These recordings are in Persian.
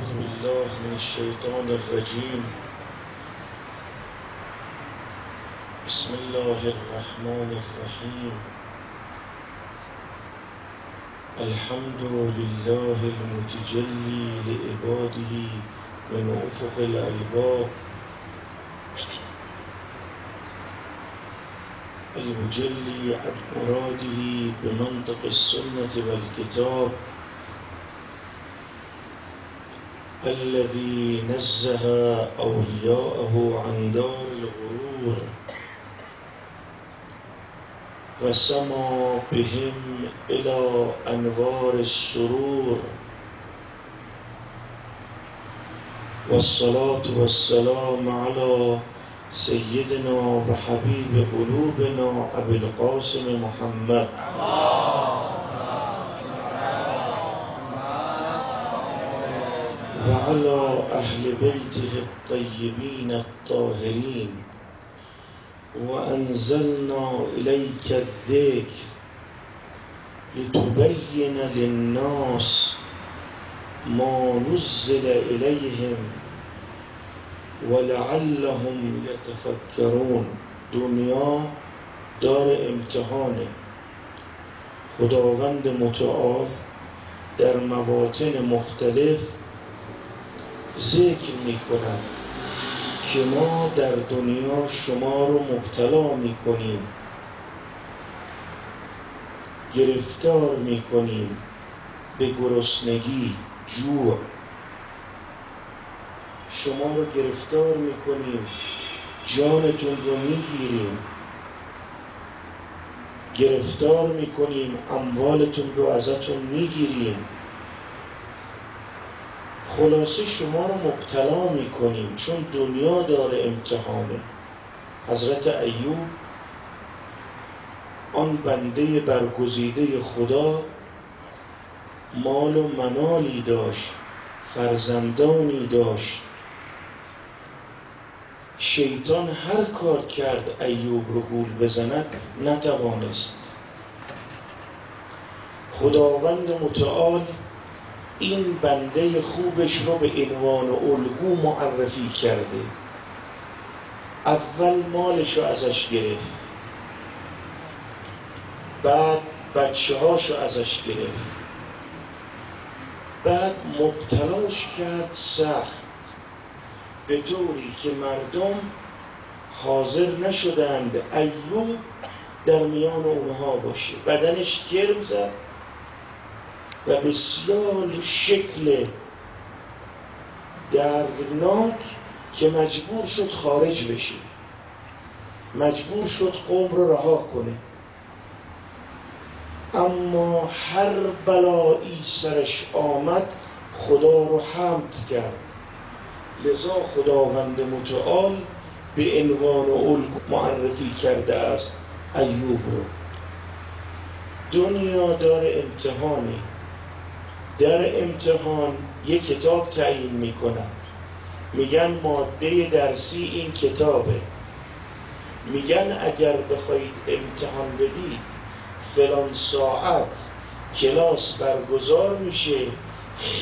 أعوذ بالله من الشيطان الرجيم. بسم الله الرحمن الرحيم. الحمد لله المتجلي لعباده من أفق الألباب، المجلي عن مراده بمنطق السنة والكتاب، الذي نزه أولياءه عن دار الغرور وسمى بهم إلى أنوار السرور، والصلاة والسلام على سيدنا وحبيب قلوبنا أبي القاسم محمد وعلى أهل بيته الطيبين الطاهرين. وأنزلنا إليك الذكر لتبين للناس ما نزل إليهم ولعلهم يتفکرون. دنیا دار امتحانه. خداوند متعال در مواطن مختلف ذکر می کند که ما در دنیا شما رو مبتلا می کنیم، گرفتار می کنیم به گرسنگی، جوع. شما رو گرفتار می کنیم، جانتون رو می گیریم، گرفتار می کنیم، اموالتون رو ازتون می گیریم. خلاصه شما رو مبتلا می کنیم چون دنیا داره امتحانه. حضرت ایوب آن بنده برگزیده خدا مال و منالی داشت، فرزندانی داشت. شیطان هر کار کرد ایوب رو گول بزند نتوانست. خداوند متعال این بنده خوبش رو به عنوان الگو معرفی کرده. اول مالش رو ازش گرفت، بعد بچه هاش رو ازش گرفت، بعد مبتلاش کرد سخت، به طوری که مردم حاضر نشدند ایوب در میان اونها باشه. بدنش گرم زد و بسیار شکل دردناک که مجبور شد خارج بشه، مجبور شد قوم رو رها کنه. اما هر بلایی سرش آمد خدا رو حمد کرد. لذا خداوند متعال به عنوان الگو معرفی کرده است ایوب رو. دنیا دار امتحانی. در امتحان یک کتاب تعیین میکنن، میگن ماده درسی این کتابه. میگن اگر بخواید امتحان بدید فلان ساعت کلاس برگزار میشه،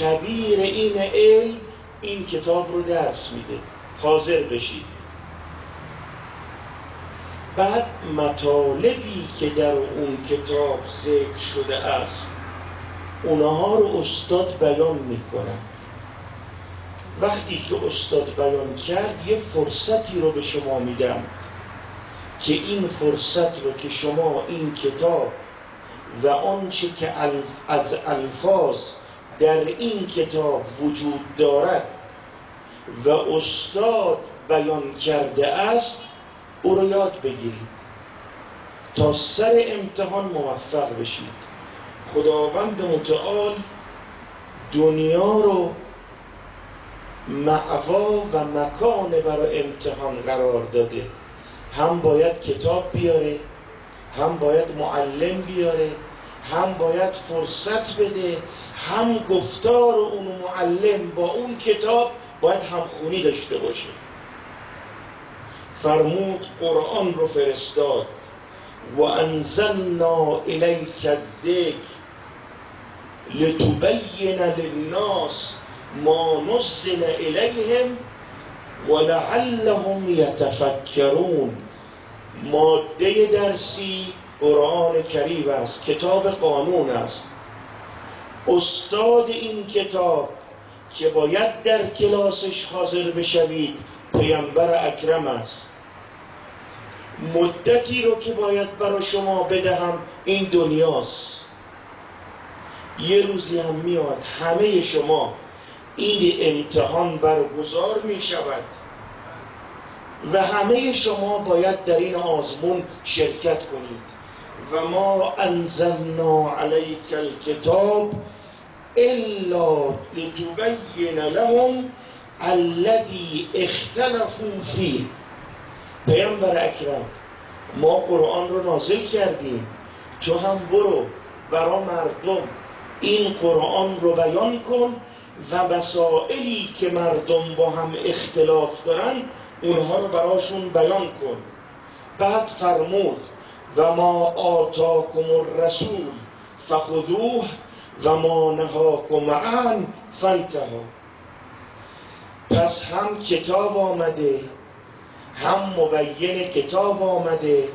خبیر این علم این کتاب رو درس میده، حاضر بشید. بعد مطالبی که در اون کتاب ذکر شده است اونها رو استاد بیان میکنن. وقتی که استاد بیان کرد یه فرصتی رو به شما میدم که این فرصت رو که شما این کتاب و آنچه که از الفاظ در این کتاب وجود دارد و استاد بیان کرده است او رو یاد بگیرید تا سر امتحان موفق بشید. خداوند متعال دنیا رو مأوا و مکان برای امتحان قرار داده. هم باید کتاب بیاره، هم باید معلم بیاره، هم باید فرصت بده، هم گفتار اون معلم با اون کتاب باید همخونی داشته باشه. فرمود قرآن رو فرستاد و انزلنا الیک الذکر لتبین للناس ما نزل الیهم ولعلهم یتفکرون. ماده درسی قرآن کریم است، کتاب قانون است. استاد این کتاب که باید در کلاسش حاضر بشوید پیامبر اکرم است. مدتی رو که باید برای شما بدهم این دنیاست. یه روزی هم میاد همه شما این امتحان برگزار می شود و همه شما باید در این آزمون شرکت کنید. و ما انزلنا علیک الکتاب الا لتبین لهم الذی اختلفوا فیه. پیامبر اکرم، ما قرآن رو نازل کردیم، تو هم برو برای مردم این قرآن رو بیان کن و مسائلی که مردم با هم اختلاف دارن اونها رو براشون بیان کن. بعد فرمود و ما آتاکم الرسول فخذوه و ما نهاکم عنه فانتهوا. پس هم کتاب آمده، هم مبین کتاب آمده،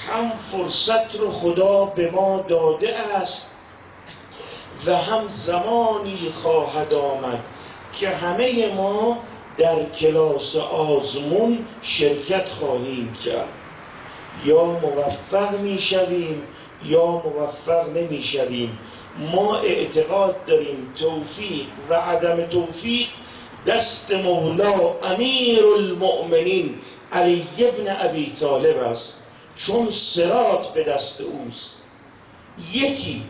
هم فرصت رو خدا به ما داده است و هم زمانی خواهد آمد که همه ما در کلاس آزمون شرکت خواهیم کرد. یا موفق می شویم یا موفق نمی شویم. ما اعتقاد داریم توفیق و عدم توفیق دست مولا امیر المؤمنین علی ابن ابی طالب است، چون صراط به دست اوست. یکی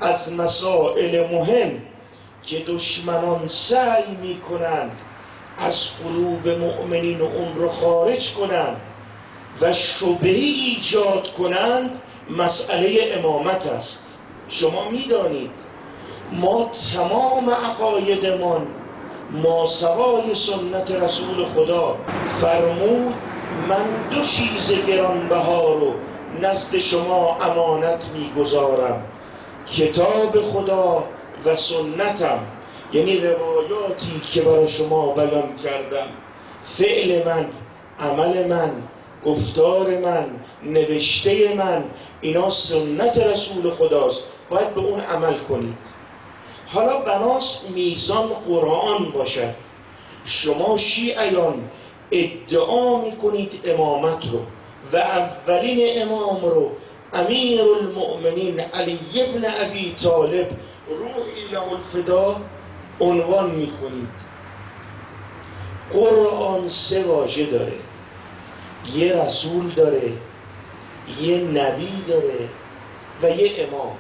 از مسائل مهم که دشمنان سعی می کنند از قلوب مؤمنین اون رو خارج کنند و شبهه ایجاد کنند مسئله امامت است. شما میدانید ما تمام عقایدمان ماسوای سنت رسول خدا. فرمود من دو چیز گرانبها رو نزد شما امانت میگذارم، کتاب خدا و سنتم، یعنی روایاتی که برای شما بیان کردم، فعل من، عمل من، گفتار من، نوشته من، اینا سنت رسول خداست، باید به اون عمل کنید. حالا بناس میزان قرآن باشد. شما شیعیان ادعا میکنید امامت رو و اولین امام رو امیر المؤمنین علی ابن ابی طالب روحی له الفدا عنوان میکنید. قرآن سه واژه داره، یه رسول داره، یه نبی داره و یه امام.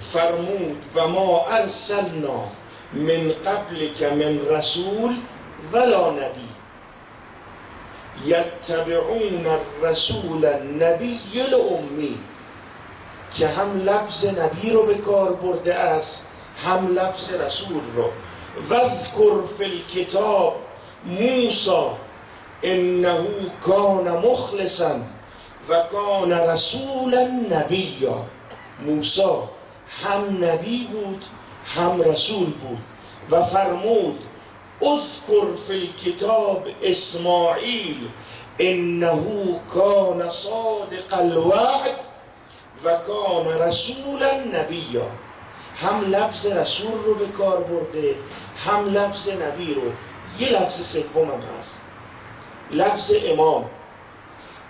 فرمود و ما ارسلنا من قبلک من رسول ولا نبی یتبعون الرسول النبی الامی، که هم لفظ نبی رو به کار برده است هم لفظ رسول رو. واذکر فی الکتاب موسی انه کان مخلصا و کان رسولا نبیا. موسی هم نبی بود هم رسول بود. و فرمود اذکر فی الکتاب اسماعیل انه کان صادق الوعد و کان رسولا نبیا. هم لفظ رسول رو به کار برده هم لفظ نبی رو. یه لفظ سوم هم هست، لفظ امام.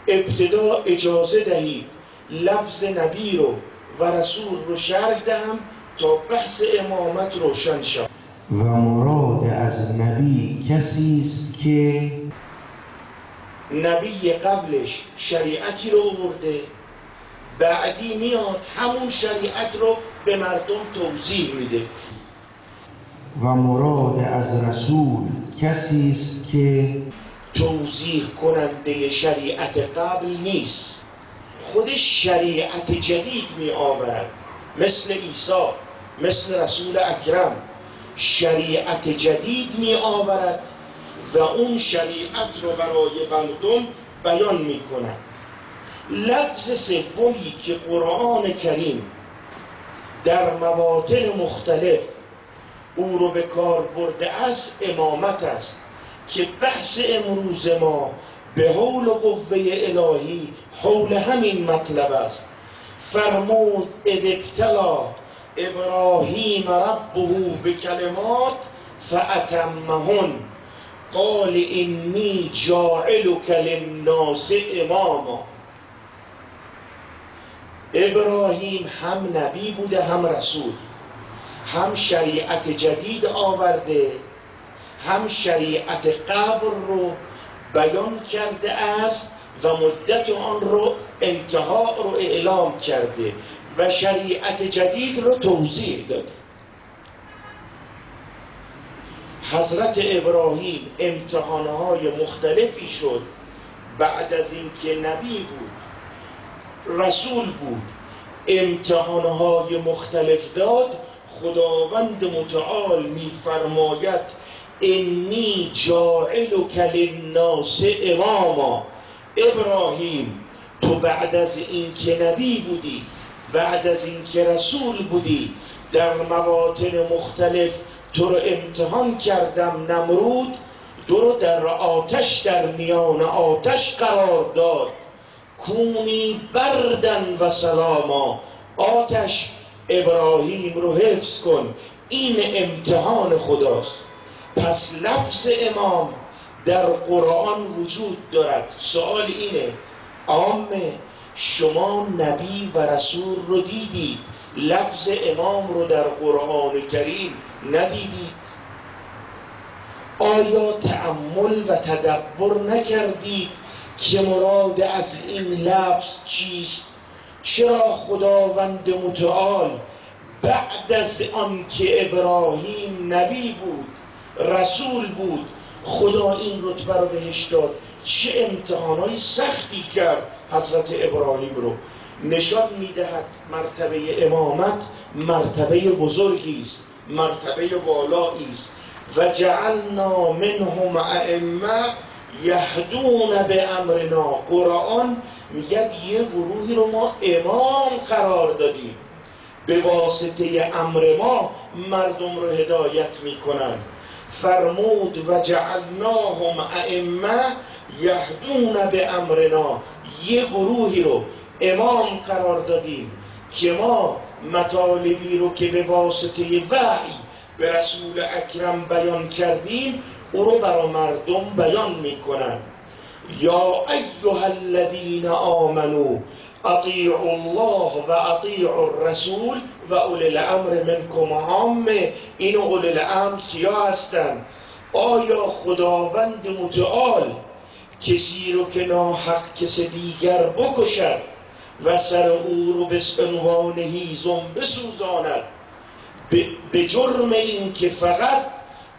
ابتدا اجازه دهید لفظ نبی رو و رسول رو شرح دهم تا بحث امامت روشن شد. و مراد از نبی کسی است که نبی قبلش شریعتی رو آورده، بعدی میاد همون شریعت رو به مردم توضیح میده. و مراد از رسول کسی است که توضیح کننده شریعت قبل نیست، خودش شریعت جدید می آورد، مثل عیسی، مثل رسول اکرم شریعت جدید می آورد و اون شریعت رو برای مردم بیان می کند. لفظ سومی که قرآن کریم در مواطن مختلف او رو به کار برده است امامت است، که بحث امروز ما به حول و قوه الهی حول همین مطلب است. فرمود اذ ابتلی ابراهیم ربه بکلمات فاتمهن قال انی جاعلک للناس اماما. ابراهیم هم نبی بوده هم رسول، هم شریعت جدید آورده، هم شریعت قبل رو بیان کرده است و مدت آن رو انتها رو اعلام کرده و شریعت جدید رو توضیح داده. حضرت ابراهیم امتحانهای مختلفی شد بعد از اینکه نبی بود، رسول بود، امتحانهای مختلف داد. خداوند متعال می‌فرماید انی جاعلک للناس اماما. ابراهیم تو بعد از اینکه نبی بودی، بعد از اینکه رسول بودی، در مواطن مختلف تو رو امتحان کردم. نمرود تو رو در آتش، در میان آتش قرار داد. کونی بردن و سلاما. آتش ابراهیم رو حفظ کن. این امتحان خداست. پس لفظ امام در قرآن وجود دارد. سوال اینه عامه، شما نبی و رسول رو دیدید، لفظ امام رو در قرآن کریم ندیدید؟ آیا تأمل و تدبر نکردید که مراد از این لفظ چیست؟ چرا خداوند متعال بعد از آن که ابراهیم نبی بود، رسول بود، خدا این رتبه رو بهش داد؟ چه امتحانای سختی کرد حضرت ابراهیم رو. نشان میدهد مرتبه امامت مرتبه بزرگی است، مرتبه والایی است. و جعلنا منهم ائمه یهدون بامرنا. قرآن میگه یه گروهی رو ما امام قرار دادیم، به واسطه امر ما مردم رو هدایت میکنن. فرمود و جعلناهم ائمه یهدون بامرنا. یه گروهی رو امام قرار دادیم که ما مطالبی رو که به واسطه وحی به رسول اکرم بیان کردیم او رو برای مردم بیان میکنن. یا ایها الذین آمنوا اطیعوا الله و اطیعوا الرسول و اولی الامر منکم. عامه این اولی الامر کیا هستن؟ آیا خداوند متعال کسی رو که ناحق کسی دیگر بکشد و سر او رو به عنوان هیزم بسوزاند به جرم این که فقط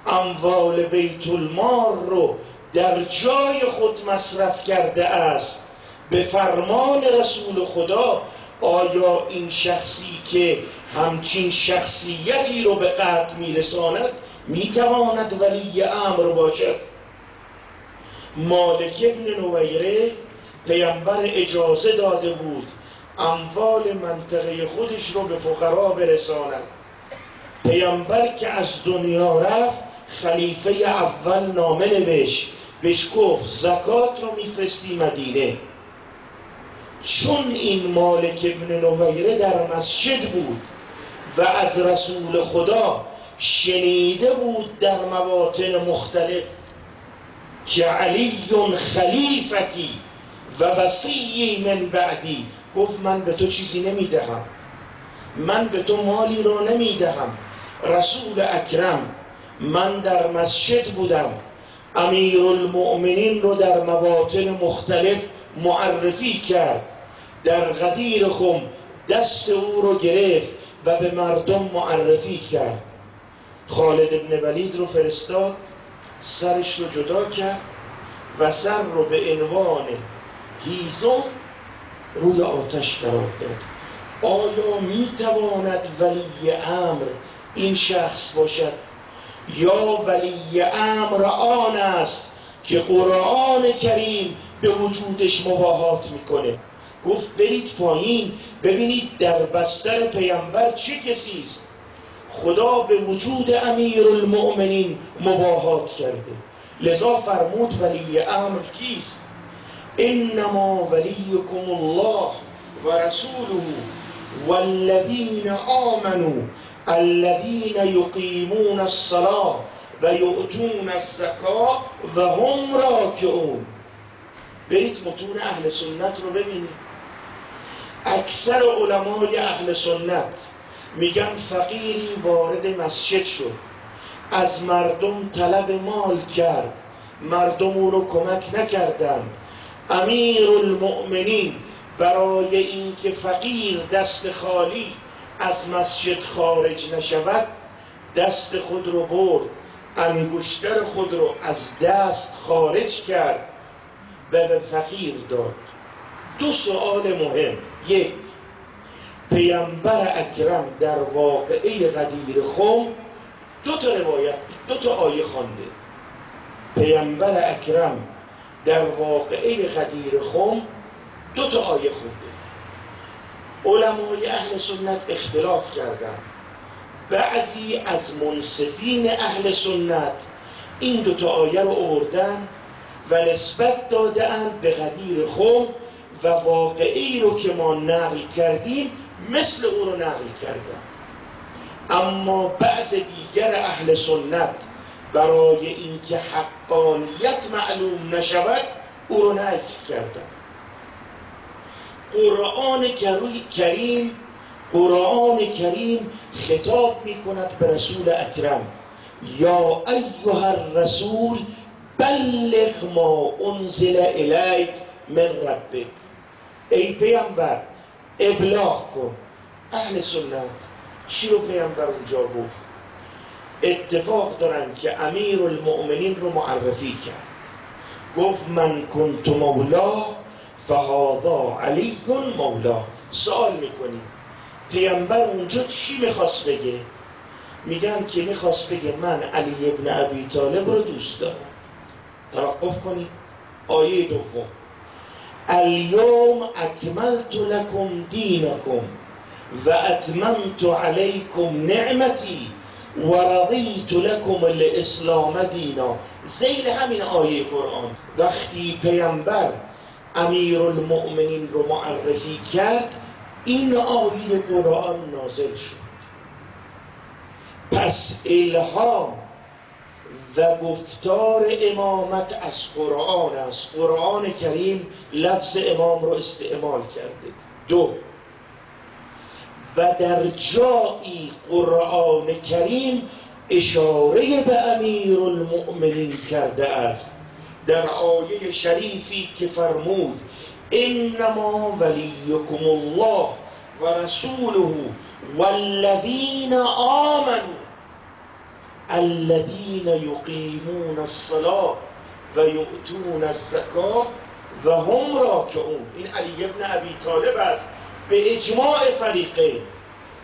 اموال بیت المال رو در جای خود مصرف کرده است به فرمان رسول خدا، آیا این شخصی که همچین شخصیتی رو به قتل میرساند میتواند ولی امر باشد؟ مالک ابن نویره پیامبر اجازه داده بود اموال منطقه خودش رو به فقرا برساند. پیامبر که از دنیا رفت خلیفه اول نامه نوشت، بهش گفت زکات رو میفرستی مدینه. چون این مالک ابن نویره در مسجد بود و از رسول خدا شنیده بود در مواطن مختلف که علی خلیفتی و وصی من بعدی، گفت من به تو چیزی نمیدهم، من به تو مالی رو نمیدهم. رسول اکرم من در مسجد بودم، امیر المؤمنین رو در مواطن مختلف معرفی کرد، در غدیر خم دست او رو گرفت و به مردم معرفی کرد. خالد ابن ولید رو فرستاد، سرش رو جدا کرد و سر رو به عنوان هیزم روی آتش قرار داد. آیا میتواند ولی امر این شخص باشد؟ یا ولی امر آن است که قرآن کریم به وجودش مباهات میکنه؟ گفت برید پایین ببینید در بستر پیامبر چه کسی است. خدا به وجود امیر المؤمنین مباهات کرده. لذا فرمود ولی امر کیست؟ انما ولیکم الله و رسوله والذین آمنوا الذین یقیمون الصلاة و یؤتون الزکاة و هم راکعون. برید متون اهل سنت رو ببینید. اکثر علمای اهل سنت میگن فقیری وارد مسجد شد، از مردم طلب مال کرد، مردم او رو کمک نکردند. امیر المؤمنین برای اینکه فقیر دست خالی از مسجد خارج نشود، دست خود رو برد، انگشتر خود رو از دست خارج کرد و به فقیر داد. دو سوال مهم. یک، پیامبر اکرم در واقعه غدیر خم دو تا روایت، دو تا آیه خوانده. پیامبر اکرم در واقعه غدیر خم دو تا آیه خونده. علمای اهل سنت اختلاف کردند. بعضی از منصفین اهل سنت این دو تا آیه رو آوردن و نسبت دادند به غدیر خم و واقعی رو که ما نقل کردیم مثل او رو نقل کردن. اما بعض دیگر اهل سنت برای اینکه حقانیت معلوم نشود او رو نفی کردن. قرآن کریم خطاب می کند به رسول اکرم: یا ایها الرسول بلغ ما انزل الیک من ربک. ای پیامبر ابلاغ کن. اهل سنت چی رو پیامبر اونجا گفت؟ اتفاق دارن که امیر المؤمنین رو معرفی کرد. گفت من کنت مولا فهذا علی مولا. سوال میکنیم پیامبر اونجا چی میخواست بگه؟ میگن که میخواست بگه من علی ابن ابی طالب رو دوست دارم. توقف کنید. آیه دوم: الیوم اکملت لکم دینکم و اتممت علیکم نعمتی و رضیت لکم الاسلام دینا. ذیل همین آیه قرآن وقتی پیامبر امیر المؤمنین رو معرفی کرد این آیه قرآن نازل شد. پس الهام و گفتار امامت از قرآن است. قرآن کریم لفظ امام رو استعمال کرده. دو، و در جایی قرآن کریم اشاره به امیر المؤمنین کرده است. در آیه شریفی که فرمود انما ولیکم الله و رسوله والذین آمنوا الذین یقیمون الصلاة و یؤتون الزکاة و هم راکعون. این علی ابن ابی طالب است به اجماع فریقین.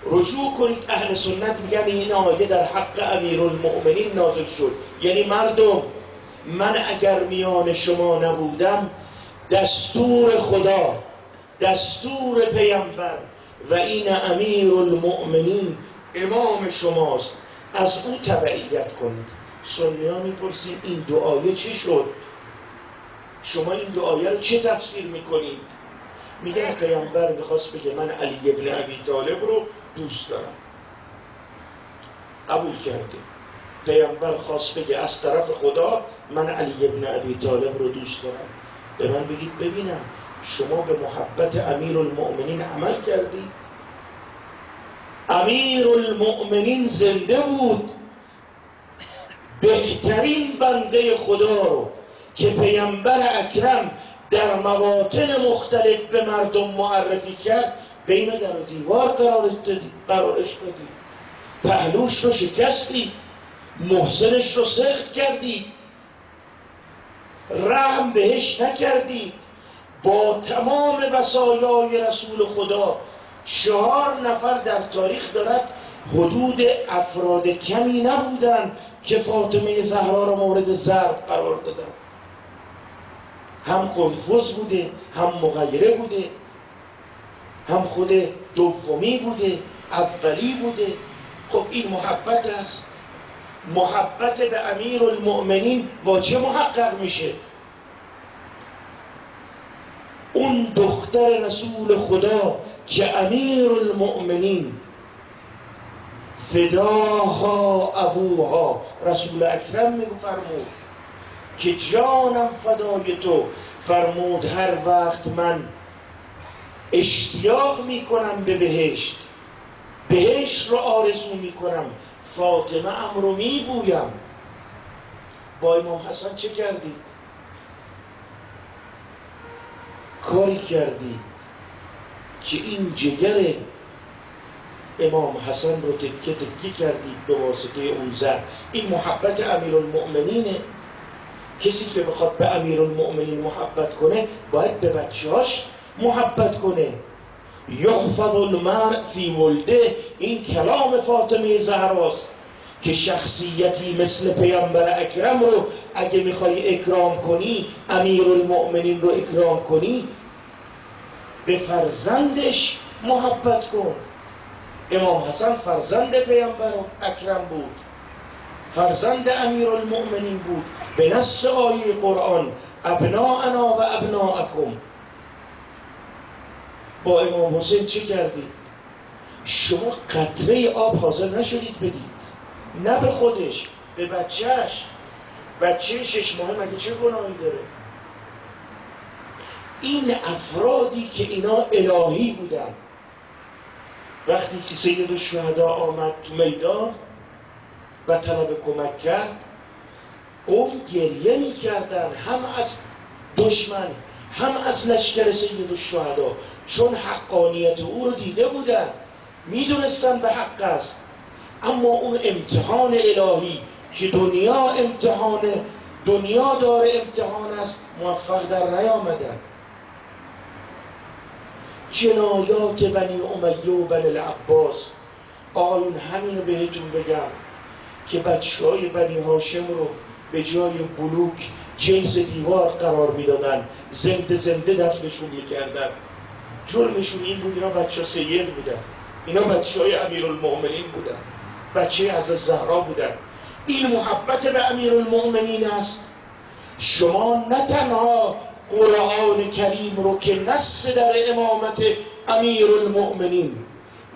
رجوع کنید اهل سنت میگن این آیه در حق امیر المؤمنین نازل شد. یعنی مردم من اگر میان شما نبودم دستور خدا، دستور پیامبر و این امیر المؤمنین امام شماست، از او تبعیت کنید. سنی‌ها میپرسیم این دو آیه چی شد؟ شما این دو آیه رو چه تفسیر میکنید؟ میگن پیامبر میخواست بگه من علی ابن ابی طالب رو دوست دارم، قبول کرده. پیامبر خواست بگه از طرف خدا من علی ابن ابی طالب رو دوست دارم. به من بگید ببینم شما به محبت امیر المؤمنین عمل کردید؟ امیر المؤمنین زنده بود، بهترین بنده خدا رو که پیامبر اکرم در مواطن مختلف به مردم معرفی کرد بین در و دیوار قرارش دادید، پهلوش رو شکستید، محسنش رو سخت کردید، رحم بهش نکردید. با تمام وصایای رسول خدا 4 نفر در تاریخ دارد حدود افراد کمی نبودن که فاطمه زهرا را مورد ضرب قرار دادن. هم قنفذ بوده، هم مغیره بوده، هم خود دومی بوده، اولی بوده. خب این محبت است. محبت به امیرالمؤمنین با چه محقق میشه؟ اون دختر رسول خدا که امیرالمؤمنین فداها ابوها، رسول اکرم فرمود که جانم فدای تو، فرمود هر وقت من اشتیاق میکنم به بهشت، بهشت رو آرزو میکنم، فاطمه ام رو میبویم. با امام حسن چه کردید؟ کاری کردید که این جگر امام حسن رو تکه تکه کردید به واسطه اون زهر. این محبت امیرالمؤمنینه. کسی که بخواد به امیرالمؤمنین محبت کنه باید به بچه‌هاش محبت کنه. یحفظ المرء فی ولده، این کلام فاطمه زهراست که شخصیتی مثل پیامبر اکرم رو اگه میخوای اکرام کنی، امیرالمؤمنین رو اکرام کنی، به فرزندش محبت کن. امام حسن فرزند پیامبر اکرم بود، فرزند امیرالمؤمنین بود. به نص آیه قرآن ابناءنا و ابناءکم. با امام حسین چه کردید؟ شما قطره آب حاضر نشدید بدید، نه به خودش، به بچهش. بچه 6 ماهه مگه چه گناهی داره؟ این افرادی که اینا الهی بودن، وقتی که سید الشهدا آمد تو میدان و طلب کمک کرد، قوم گریه می کردن، هم از دشمن هم از لشکر سید الشهدا، چون حقانیت او رو دیده بودن، میدونستن به حق است. اما اون امتحان الهی که دنیا امتحانه، دنیا داره امتحان است، موفق در نیامدن. جنایات بنی امیه و بنی العباس، آقایون همینو بهتون بگم که بچه‌های بنی هاشم رو به جای بلوک جلز دیوار قرار میدادن، زنده زنده دفنشون میکردن. جرمشون این بود اینا بچه سید بودن، اینا بچه های امیرالمؤمنین بودن، بچه از زهرا بودن. این محبت به امیرالمؤمنین است. شما نه تنها قرآن کریم رو که نص در امامت امیرالمؤمنین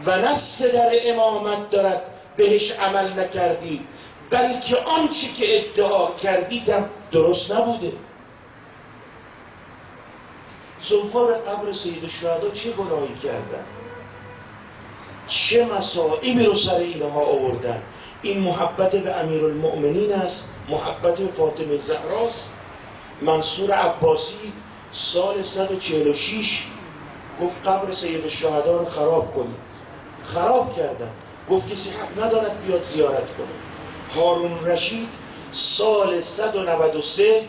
و نص در امامت دارد بهش عمل نکردید، بلکه آنچه که ادعا کردید هم درست نبوده. زوار قبر سید الشهدا چه گناهی کردن؟ چه مصائبی رو سر اینها آوردن؟ این محبت به امیرالمؤمنین است، محبت به فاطمه زهراست. منصور عباسی سال 146 گفت قبر سید الشهدا رو خراب کنید. خراب کردن، گفت کسی حق ندارد بیاد زیارت کنه. هارون رشید سال 193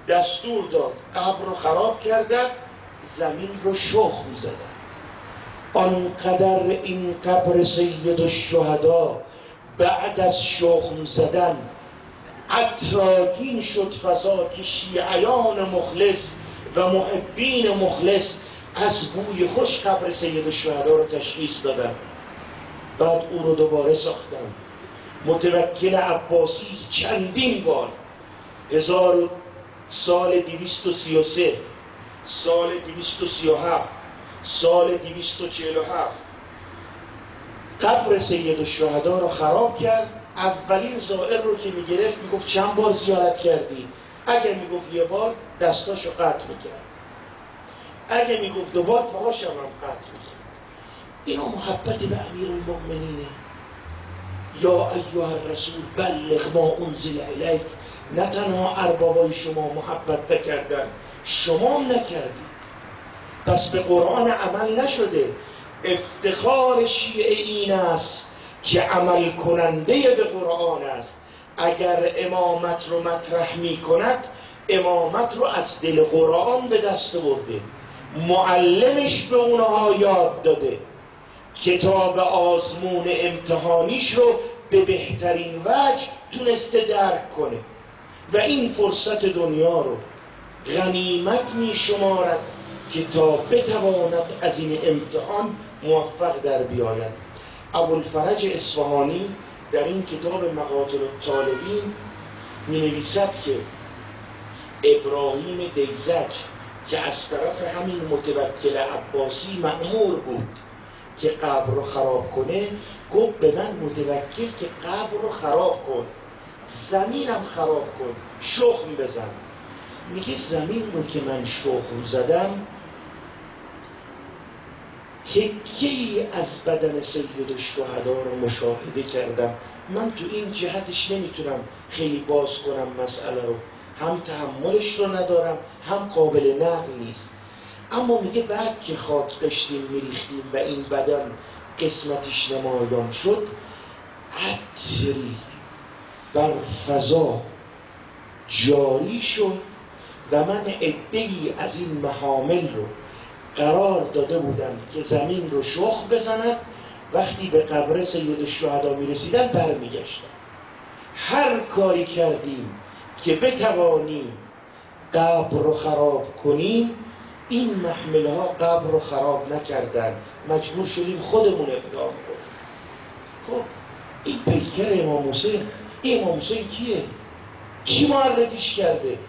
دستور داد قبر رو خراب کردن، زمین رو شخم زدن. آنقدر این قبر سید الشهدا بعد از شخم زدن عطرآگین شد فضا که شیعیان مخلص و محبین مخلص از بوی خوش قبر سید الشهدا رو تشخیص دادن. بعد او رو دوباره ساختن. متوکل عباسی چندین بار، سال 233، سال 237، سال 247 قبر سید الشهدا رو خراب کرد. اولین زائر رو که میگرفت میگفت چند بار زیارت کردی؟ اگه میگفت یه بار دستاشو قطع میکرد، اگه میگفت 2 بار پاهاشم هم قطع میکرد. اینا محبت به امیرالمؤمنینه. یا ایها الرسول بلغ ما انزل الیک. نه تنها اربابای شما محبت نکردن، شما هم نکردید. پس به قرآن عمل نشده. افتخار شیعه این است که عمل کننده به قرآن است. اگر امامت رو مطرح می کند، امامت رو از دل قرآن به دست برده، معلمش به اونها یاد داده، کتاب آزمون امتحانیش رو به بهترین وجه تونسته درک کنه و این فرصت دنیا رو غنیمت می شمارد که تا بتواند از این امتحان موفق در بیاید. ابوالفرج اصفهانی در این کتاب مقاتل الطالبین می نویسد که ابراهیم دیزج که از طرف همین متوکل عباسی مأمور بود که قبر رو خراب کنه، گفت به من متوکل که قبر رو خراب کن، زمینم خراب کن، شخم بزن. میگه زمین رو که من شخم زدم، تکه‌ای از بدن سید الشهدا رو مشاهده کردم. من تو این جهتش نمیتونم خیلی باز کنم مسئله رو، هم تحملش رو ندارم، هم قابل نقل نیست. اما میگه بعد که خاک داشتیم میریختیم و این بدن قسمتش نمایان شد، عطری بر فضا جاری شد و من عده‌ای از این محامل رو قرار داده بودم که زمین رو شخم بزند. وقتی به قبر سید الشهدا میرسیدن برمیگشتن. هر کاری کردیم که بتوانیم قبر رو خراب کنیم، این محمله ها قبر رو خراب نکردن، مجبور شدیم خودمون اقدام کنیم. خب این پیکر امام حسین، این امام حسین کیه؟ کی معرفیش کرده؟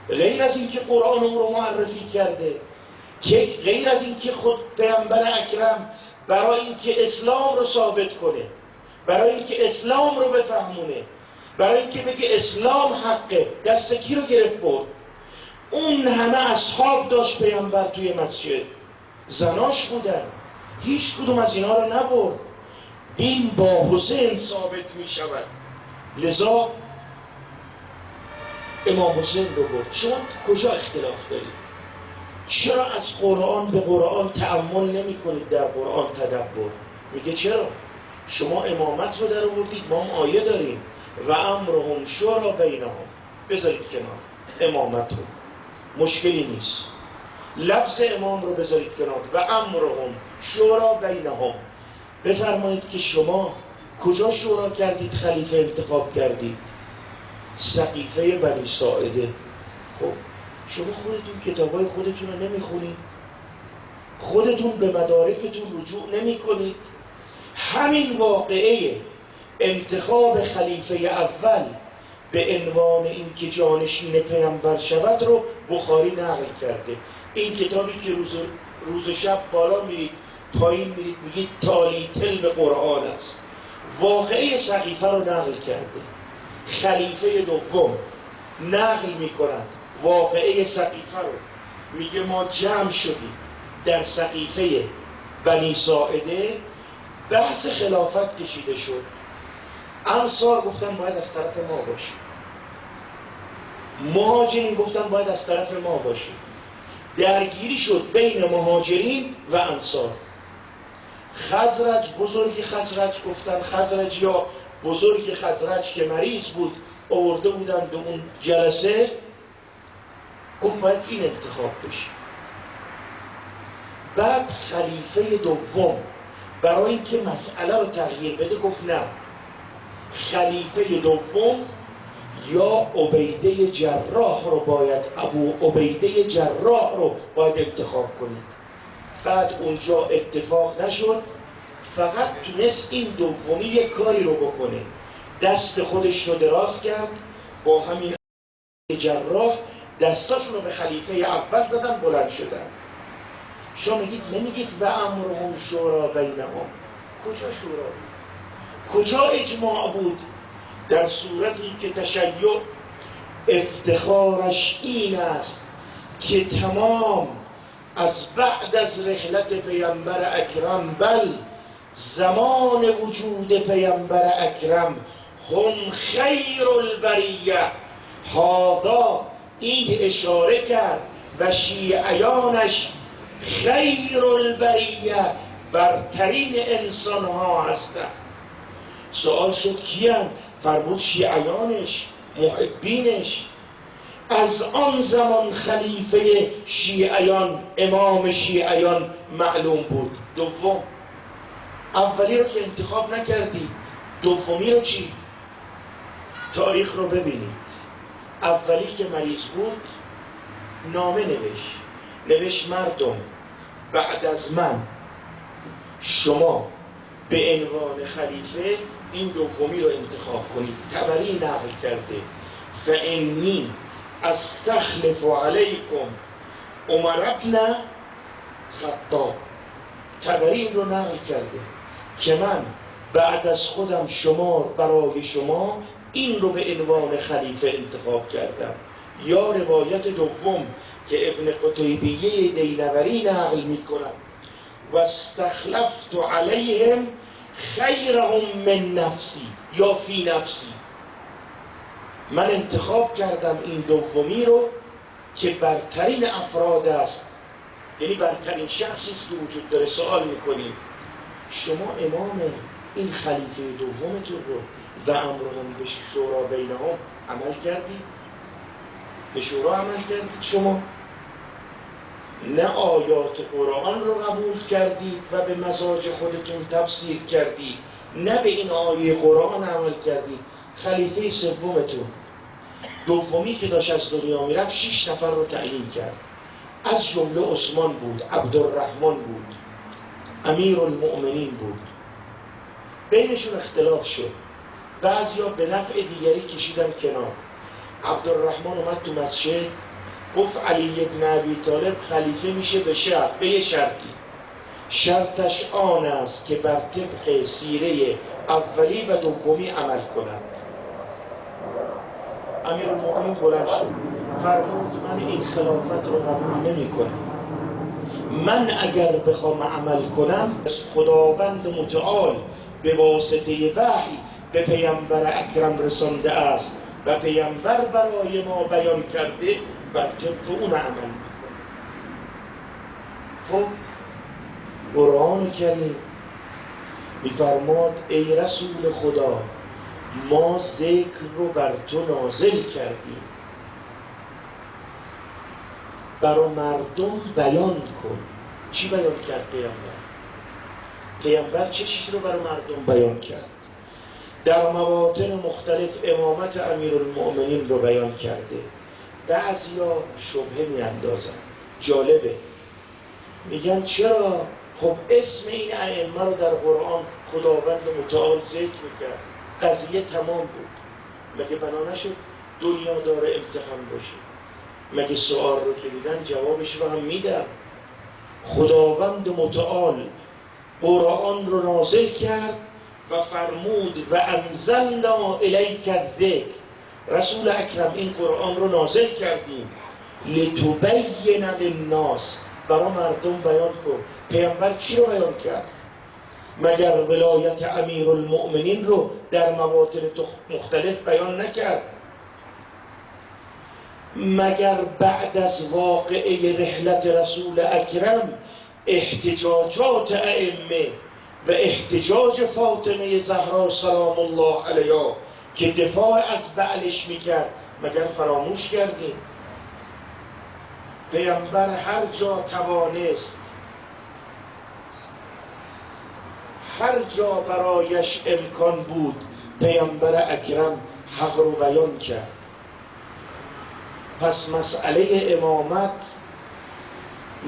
غیر از اینکه قرآن اون رو معرفی کرده، که غیر از اینکه خود پیامبر اکرم برای اینکه اسلام رو ثابت کنه، برای اینکه اسلام رو بفهمونه، برای اینکه بگه اسلام حقه، دست کی رو گرفت برد؟ اون همه اصحاب داشت پیامبر توی مسجد، زناش بودن، هیچ کدوم از اینا رو نبرد. دین با حسین ثابت می شود، لذا امام حسین رو برد. شما کجا اختلاف دارید؟ چرا از قرآن به قرآن تأمل نمی کنید، در قرآن تدبر؟ میگه چرا؟ شما امامت رو در آوردید، ما هم آیه داریم و امرهم شورا بینهم، بذارید کنار امامت رو، مشکلی نیست. لفظ امام رو بذارید کنار و امرهم شورا بینهم. بفرمایید که شما کجا شورا کردید، خلیفه انتخاب کردید؟ سقیفه بنی ساعده. خب شما خودتون کتابای خودتون رو نمیخونید؟ خودتون به مدارکتون رجوع نمی کنید؟ همین واقعه انتخاب خلیفه اول به عنوان این که جانشین پیامبر شود رو بخاری نقل کرده. این کتابی که روز و شب بالا میرید پایین میرید میگید تالی تل قرآن است، واقعه سقیفه رو نقل کرده. خلیفه دوم نقل میکنند واقعه سقیفه رو، میگه ما جمع شدیم در سقیفه بنی ساعده، بحث خلافت کشیده شد. انصار گفتن باید از طرف ما باشیم، مهاجرین گفتن باید از طرف ما باشیم. درگیری شد بین مهاجرین و انصار. خزرج، بزرگ خزرج گفتن، خزرج یا بزرگ خزرج که مریض بود آورده بودن به اون جلسه، گفت باید این انتخاب بشه. بعد خلیفه دوم برای اینکه مسئله رو تغییر بده گفت نه، خلیفه دوم یا عبیده جراح رو باید، ابو عبیده جراح رو باید انتخاب کنید. بعد اونجا اتفاق نشد، فقط تونست این دومی یک کاری رو بکنه، دست خودش رو دراز کرد، با همین جراح دستاشون رو به خلیفه اول زدن، بلند شدن. شما میگید نمیگید و امرهم شورا بینهم؟ کجا شورا بود؟ کجا اجماع بود؟ در صورتی که تشیع افتخارش این است که تمام از بعد از رحلت پیامبر اکرم، بل زمان وجود پیامبر اکرم، هم خیر البریه، هادا این اشاره کرد و شیعیانش خیر البریه، برترین انسان ها هستند. سوال شد کیان؟ فرمود شیعیانش، محبینش. از آن زمان خلیفه شیعیان، امام شیعیان معلوم بود. دوم، اولی رو که انتخاب نکردید، دومی رو چی؟ تاریخ رو ببینید. اولی که مریض بود نامه نوشت مردم بعد از من شما به عنوان خلیفه این دومی رو انتخاب کنید. طبری نقل کرده فانی استخلف علیکم عمر بن خطاب. طبری این رو نقل کرده که من بعد از خودم برای شما این رو به عنوان خلیفه انتخاب کردم. یا روایت دوم که ابن قتیبیه دینوری نقل میکنم و استخلفت علیهم خیرهم من نفسی یا فی نفسی، من انتخاب کردم این دومی رو که برترین افراد است، یعنی برترین شخصی است که وجود داره. سوال میکنیم شما امام این خلیفه دومتون رو و امرهم به شورا بینهم عمل کردید؟ به شورا عمل کردید شما؟ نه آیات قرآن رو قبول کردید و به مزاج خودتون تفسیر کردید، نه به این آیه قرآن عمل کردید. خلیفه سومتون دومی که داشت از دنیا میرفت 6 نفر رو تعیین کرد، از جمله عثمان بود، عبدالرحمن بود، امیر المؤمنین بود. بینشون اختلاف شد، بعضیا به نفع دیگری کشیدن کنار. عبدالرحمن اومد تو مسجد گفت علی ابن ابی طالب خلیفه میشه به یه شرطی، شرطش آن است که بر طبق سیره اولی و دومی عمل کنند. امیر المؤمنین بلند شد فرمود من این خلافت رو قبول نمی کنم. من اگر بخوام عمل کنم خداوند متعال به واسطه وحی به پیامبر اکرم رسانده است و پیامبر برای ما بیان کرده، بر طبق اون عمل میکنم. خب قرآن کریم میفرماد ای رسول خدا ما ذکر رو بر تو نازل کردیم، برای مردم بیان کن. چی بیان کرد پیامبر؟ پیامبر چه چیزی رو برای مردم بیان کرد؟ در مواطن مختلف امامت امیرالمؤمنین رو بیان کرده. بعضیا شبهه میاندازن، جالبه، میگن چرا؟ خب اسم این ائمه رو در قرآن خداوند متعال ذکر میکرد، قضیه تمام بود. مگه بنا نشد دنیا داره امتحان باشه؟ مگه سؤال رو که دیدن جوابش رو هم میدن. خداوند متعال قرآن رو نازل کرد و فرمود و انزلنا الیک الذکر، رسول اکرم این قرآن رو نازل کردیم لتبین للناس، برای مردم بیان کن. پیامبر چی رو بیان کرد؟ مگر ولایت امیرالمؤمنین رو در مواطن مختلف بیان نکرد؟ مگر بعد از واقعه رحلت رسول اکرم احتجاجات ائمه و احتجاج فاطمه زهرا سلام الله علیها که دفاع از بعلش میکرد مگر فراموش کردیم؟ پیامبر هر جا توانست، هر جا برایش امکان بود، پیامبر اکرم حق رو بیان کرد. پس مسئله امامت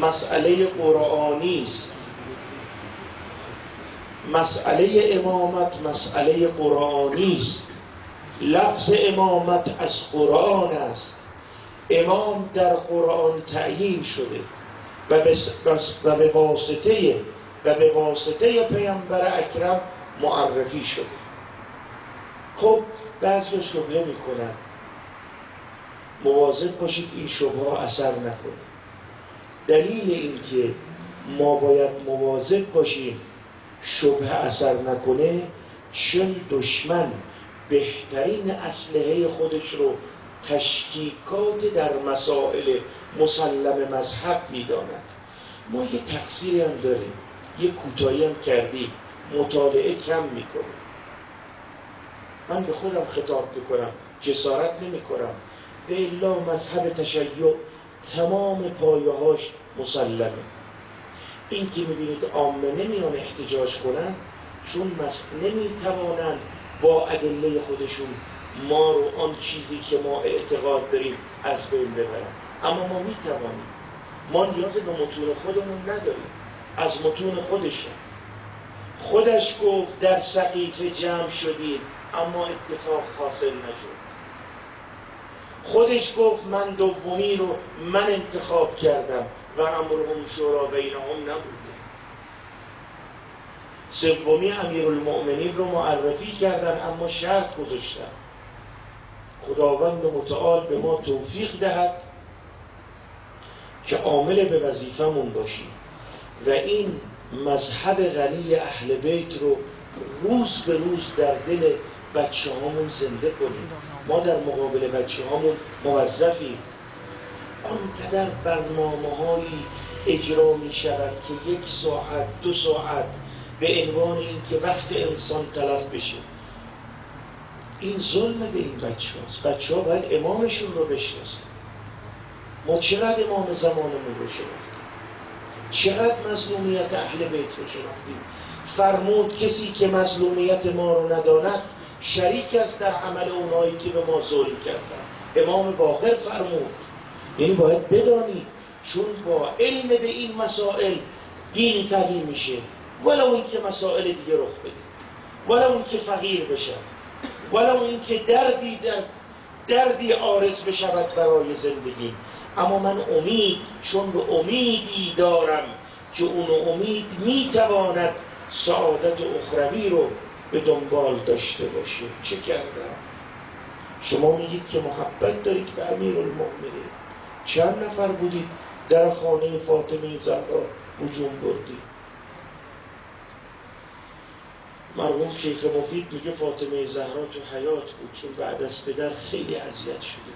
مسئله قرآنی است. مسئله امامت مسئله قرآنی است. لفظ امامت از قرآن است. امام در قرآن تعیین شده و به واسطه پیامبر اکرم معرفی شده. خب بعضی شبهه میکنن، مواظب باشید این شبهه اثر نکنه. دلیل این که ما باید مواظب باشیم شبهه اثر نکنه، چون دشمن بهترین اسلحه خودش رو تشکیکات در مسائل مسلم مذهب میداند. ما یه تقصیری هم داریم، یه کوتاهی هم کردیم، مطالعه کم میکنیم. من به خودم خطاب میکنم، جسارت نمیکنم. به الا مذهب تشیع تمام پایه‌هاش مسلمه. این که میبینید عامه نمیان احتجاج کنن چون نمیتوانن با ادله خودشون ما رو آن چیزی که ما اعتقاد داریم از بین ببرن. اما ما میتوانیم. ما نیاز به متون خودمون نداریم، از متون خودشون. خودش گفت در سقیفه جمع شدیم اما اتفاق حاصل نشد. خودش گفت من دومی رو من انتخاب کردم و امرهم شورا بینهم نبوده. سومی امیرالمؤمنین رو معرفی کردن اما شرط گذاشتن خداوند متعال به ما توفیق دهد که عامل به وظیفمون باشیم و این مذهب غنی اهل بیت رو روز به روز در دل بچه هامون زنده کنیم. ما در مقابل بچه هامون موظفیم. آنقدر برنامه‌هایی اجرا می شود که 1 ساعت 2 ساعت به عنوان این که وقت انسان تلف بشه. این ظلم به این بچه هاست. بچه ها باید امامشون رو بشناسن. ما چقدر امام زمانمون رو شناختیم، چقدر مظلومیت اهل بیت رو شناختیم. فرمود کسی که مظلومیت ما رو نداند شریک است در عمل اونایی که به ما ظلم کردن. امام باقر فرمود. یعنی باید بدانید چون با علم به این مسائل دین قوی میشه، ولو این که مسائل دیگه رخ بده، ولو این که فقیر بشن، ولو این که دردی عارض بشود برای زندگی. اما من امید، چون به امیدی دارم که اون امید میتواند سعادت اخروی رو به دنبال داشته باشه. چه کردم؟ شما میگید که محبت دارید به امیرالمؤمنین. چند نفر بودید در خانه فاطمه زهرا هجوم بردید؟ مرحوم شیخ مفید میگه فاطمه زهرا تو حیات بود، چون بعد از پدر خیلی اذیت شده.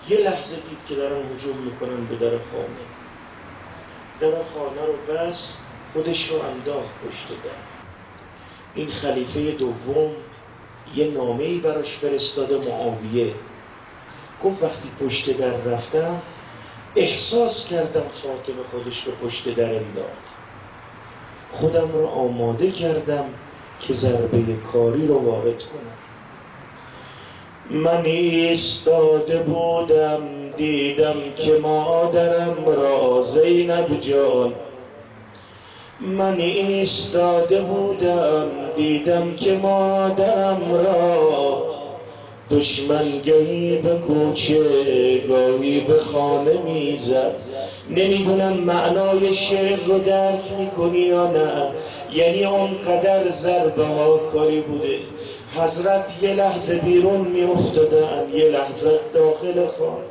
یه لحظه دید که دارن هجوم میکنن به در خانه، در خانه رو بس خودش رو انداخت پشت در. این خلیفه دوم یه نامه‌ای براش فرستاده معاویه. گفت وقتی پشت در رفتم احساس کردم فاطمه خودش رو پشت در انداخت. خودم رو آماده کردم که ضربه کاری رو وارد کنم. من ایستاده بودم دیدم که مادرم را زینب جان. من ایستاده بودم دیدم که مادرم را دشمن گهی به کوچه گاهی به خانه میزد. نمیدونم معنای شعر رو درک میکنی یا نه. یعنی اونقدر ضربه ها کاری بوده. حضرت یه لحظه بیرون میافتادن، یه لحظه داخل خانه.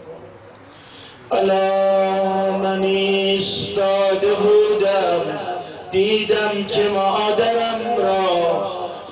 الا من ایستاده بودم دیدم که مادرم را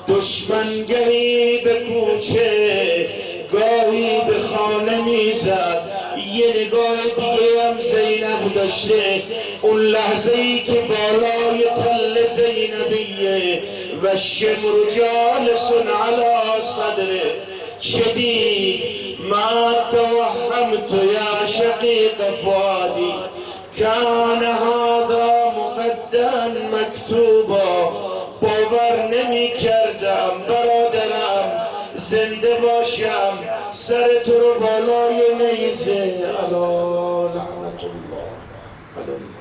دشمن گهی به کوچه گاهی به خانه میزد. یه نگاه دیگه هم زینب داشته. اون لحظه ای که بالای تل زینبیه و شمر جالس علی صدره شدید ما توهمت یا شقیق فؤادی کان هذا مقدرا مکتوبا. باور نمی کردم برادرم زنده باشم سر تو رو بالای نیزه. الا لعنت الله علی